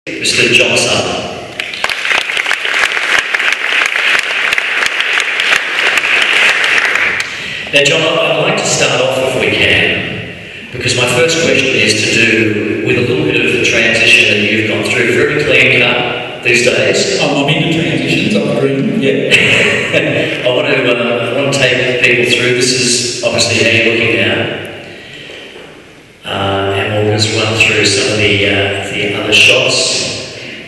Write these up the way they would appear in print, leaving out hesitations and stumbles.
Mr. John Sutton. Now, John, I'd like to start off, if we can, because my first question is to do with a little bit of the transition that you've gone through. Very clean cut these days. I'm into transitions, I'm agreeing, yeah. I want to take people through. This is obviously how you're looking now. And we'll just run through some of the other shots.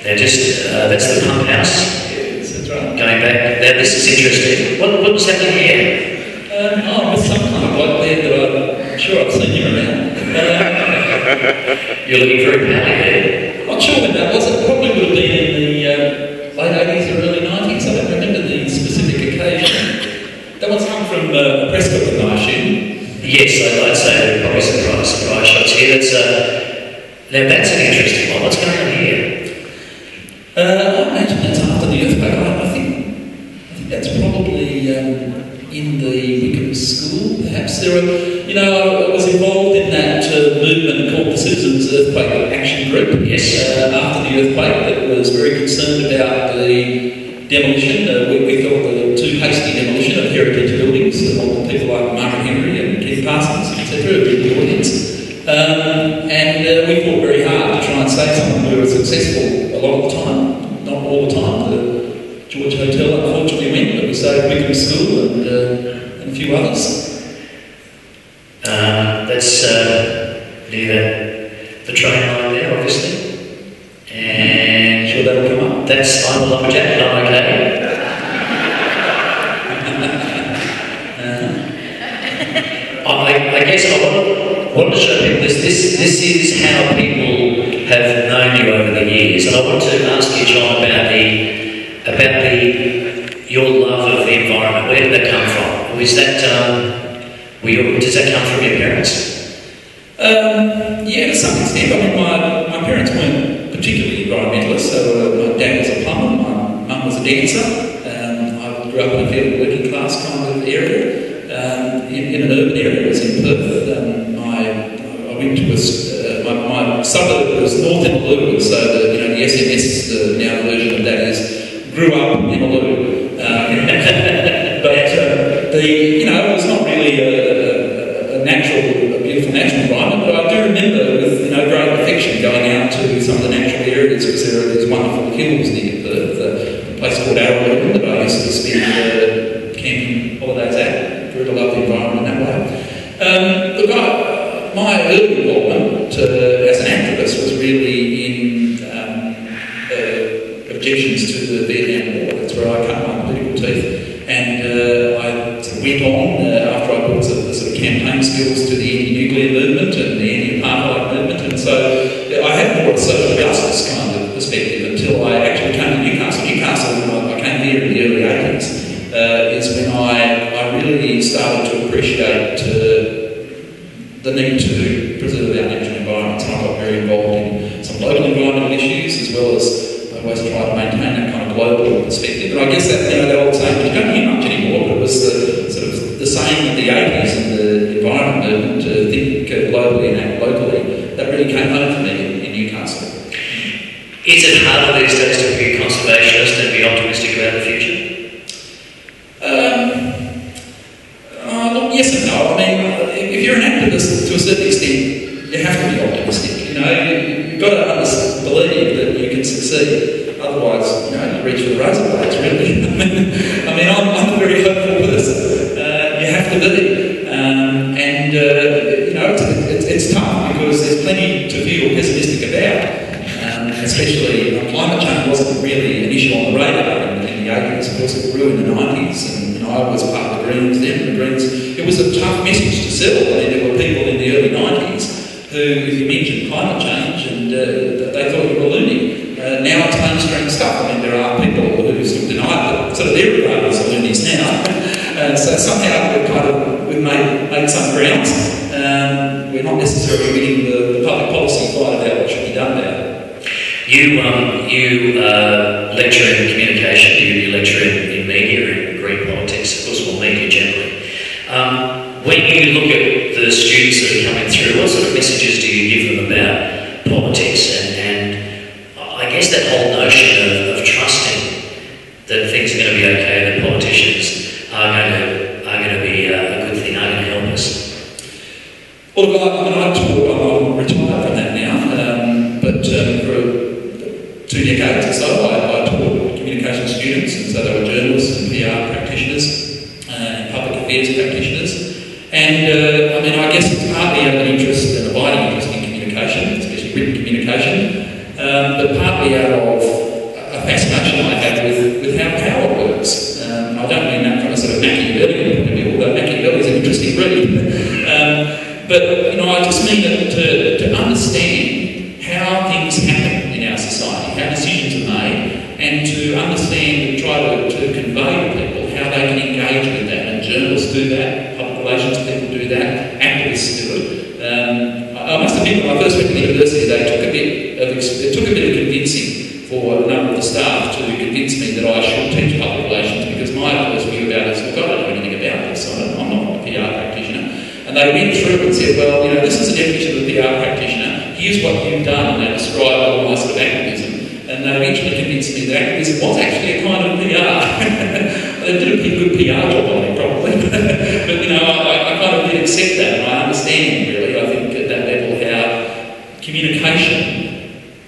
They're just, that's the pump house. Yes, that's right. Going back, now this is interesting. What was happening here? There's some kind of bloke there that I'm sure I've seen you around. You're looking very pale there. I'm not sure when that was. It probably would have been in the late 80s or early 90s. I don't remember the specific occasion. That one's come from a press clipping, I assume. Yes, I'd say they're probably surprise shots here. Now that's an interesting one. What's going on here? I imagine that's after the earthquake. I think that's probably in the Wickham School, perhaps. There were, I was involved in that movement called the Citizens Earthquake Action Group. Yes. After the earthquake, that was very concerned about the demolition. We thought the too hasty demolition of heritage buildings. People like Margaret Henry and Keith Parsons, etc., were in the audience. And we fought very hard to try and save something. We were successful a lot of the time, not all the time. The George Hotel unfortunately went, but we saved Wickham School and a few others. That's near the train line there, obviously. And Sure that'll come up. That's I'm a lumberjack and I'm okay. I guess I wanted to show people this is how people have known you over the years, and I want to ask you, John, about your love of the environment. Where did that come from? Is that does that come from your parents? Yeah, to some extent. I mean, my parents weren't particularly environmentalists. So my dad was a plumber, my mum was a dancer. I grew up in a fairly working class kind of area. In an urban area, it was in Perth. I went to my suburb was North Inaloo, so the SMS, the now version of that is grew up in Inaloo. But it was not really a beautiful natural environment. But I do remember with great affection going out to some of the natural areas because there are these wonderful hills near Perth. A place called Arrowwood that I used to spend camping holidays at. Very lovely environment in that way. Look, my early involvement as an activist was really in objections to the Vietnam War. That's where I cut my political teeth. And I went on, after I brought the sort of campaign skills to the anti-nuclear movement and the anti-apartheid movement, and so I had more of a social justice kind of perspective until I actually came to Newcastle. Newcastle, when I came here in the early 80s, is when I really started to appreciate the need to preserve our natural environments. And I got very involved in some local environmental issues as well as I always try to maintain that kind of global perspective. And I guess that old saying, which you don't hear much anymore, but it was the sort of the saying of the 80s and the environment movement to think globally and act locally, that really came home for me in Newcastle. Is it harder these days to be a conservationist and be optimistic about the future? Look, yes and no. I mean, if you're an activist, to a certain extent, you have to be optimistic. You've got to believe that you can succeed. Otherwise, you reach for the razor blades, really. I mean, I'm a very hopeful person. You have to be. It's tough because there's plenty to feel pessimistic about. Especially climate change wasn't really an issue on the radar in the 80s. Of course, it grew in the 90s, and I was part of the Greens then. The Greens, it was a tough message to sell. I mean, there were people in the early 90s who, if you mentioned climate change, and they thought you were loony. Now it's mainstream stuff. I mean, there are people who still deny that, sort of they're regarded as loonies now. So somehow we've made some grounds. We're not necessarily winning the public policy fight about what should be done about it. You lecture in communication, you lecture in media and green politics, of course, well, media generally. When you look at the students that are coming through, what sort of messages do you give them about politics? And I guess that whole notion of trusting that things are going to be okay, that politicians are going to be a good thing, are going to help us. Well, I'm retired from that now, but for 2 decades or so, I taught communication students, and so they were journalists and PR practitioners and public affairs practitioners. And I guess it's partly out of an interest, an abiding interest in communication, especially written communication, but partly out of a fascination I have with how power works. I don't mean that from a sort of Machiavellian point of view, although Machiavelli is an interesting read. But I just mean that to understand how things happen in our society, how decisions are made, and to understand and try to convey to people how they can engage with that. And journalists do that, public relations people do that, activists do it. I must admit, when I first went to university, it took a bit of convincing for a number of the staff to convince me that I should teach public relations, because my first view about it is, look, I don't know anything about this. I'm not a PR practitioner. And they went through and said, well, this is the definition of a PR practitioner. Here's what you've done. And they described all my sort of activism. And they eventually convinced me that activism was actually a kind of PR. They did a pretty good PR job on it, probably. But, I kind of did accept that, and I understand, really, I think at that level, how communication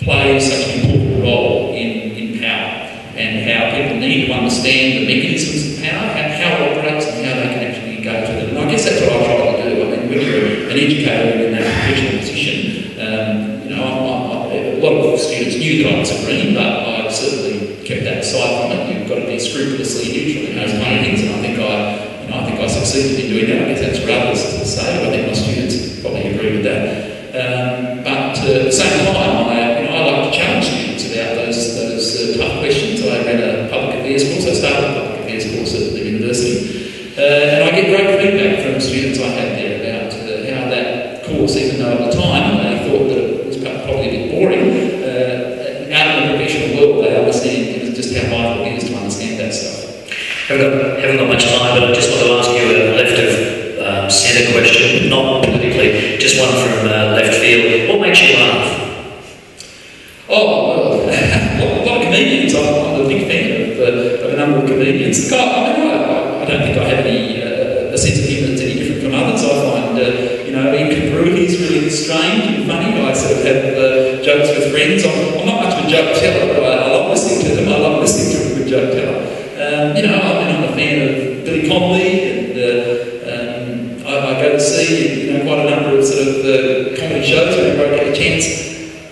plays such an important role in power, and how people need to understand the mechanisms of power, how it operates, and how they can actually engage with it. And I guess that's what I try to do. When you're an educator in that professional position, a lot of students knew that I was a green, but I certainly kept that aside from it. You've got to be scrupulously neutral in those kind of things, and I think I succeeded in doing that. I guess that's for others to say, but I think my students probably agree with that. But at the same time, I like to challenge students about those tough questions. I ran a public affairs course. I started a public affairs course at the university, and I get great feedback from students I had there about how that course, even though at the time they thought that it was probably a bit boring, out in the professional world they understand just how vital it is to understand that stuff. Haven't got much time, but I just want to ask you a left of centre question, not politically, just one from left field. What makes you laugh? Oh, well, a lot of comedians. I'm a big fan of a number of comedians. I don't think I have a sense of humour that's any different from others. I find, incongruities really strange and funny. I sort of have jokes with friends. I'm not much of a joke teller, but I love listening to them. I love listening to a good joke teller. I'm a fan of Billy Connolly, and I go to see quite a number of sort of comedy shows whenever I get a chance.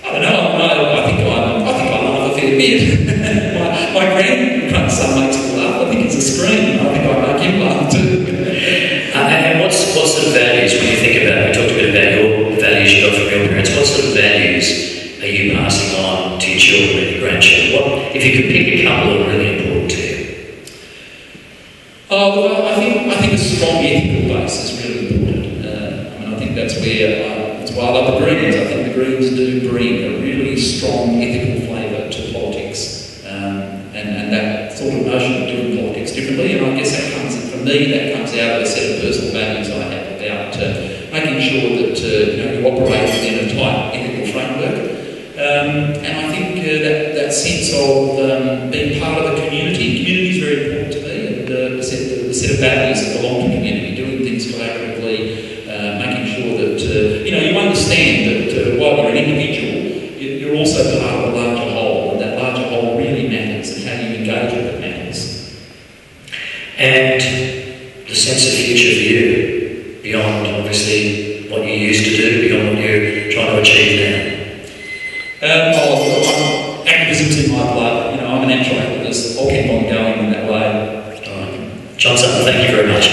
I don't know. I think I laugh a fair bit. my grandson makes me laugh. I think it's a scream. I think I make him laugh too. And what sort of values, when you think about, we talked a bit about your values you got from your parents, what sort of values are you passing on to your children and your grandchildren? If you could pick a couple that are really important to you. I think a strong ethical base is really important. I think that's why I love the Greens. I think the Greens do bring a really strong ethical flavour to politics, and that sort of notion of doing politics differently. And I guess that comes out of a set of personal values I have about making sure that you operate within a tight ethical framework. And I think that sense of being part of the community. Community is very important to me, and the set of values that belong to community, doing things collaboratively, making sure that you understand that while you're an individual, you're also part of a larger whole, and that larger whole really matters, and how you engage with it matters. And the sense of future for you, beyond obviously what you used to do, beyond what you're trying to achieve now. Activism's in my blood. I'm an actual activist. I'll keep on going in that way. All right. John Sutton, thank you very much.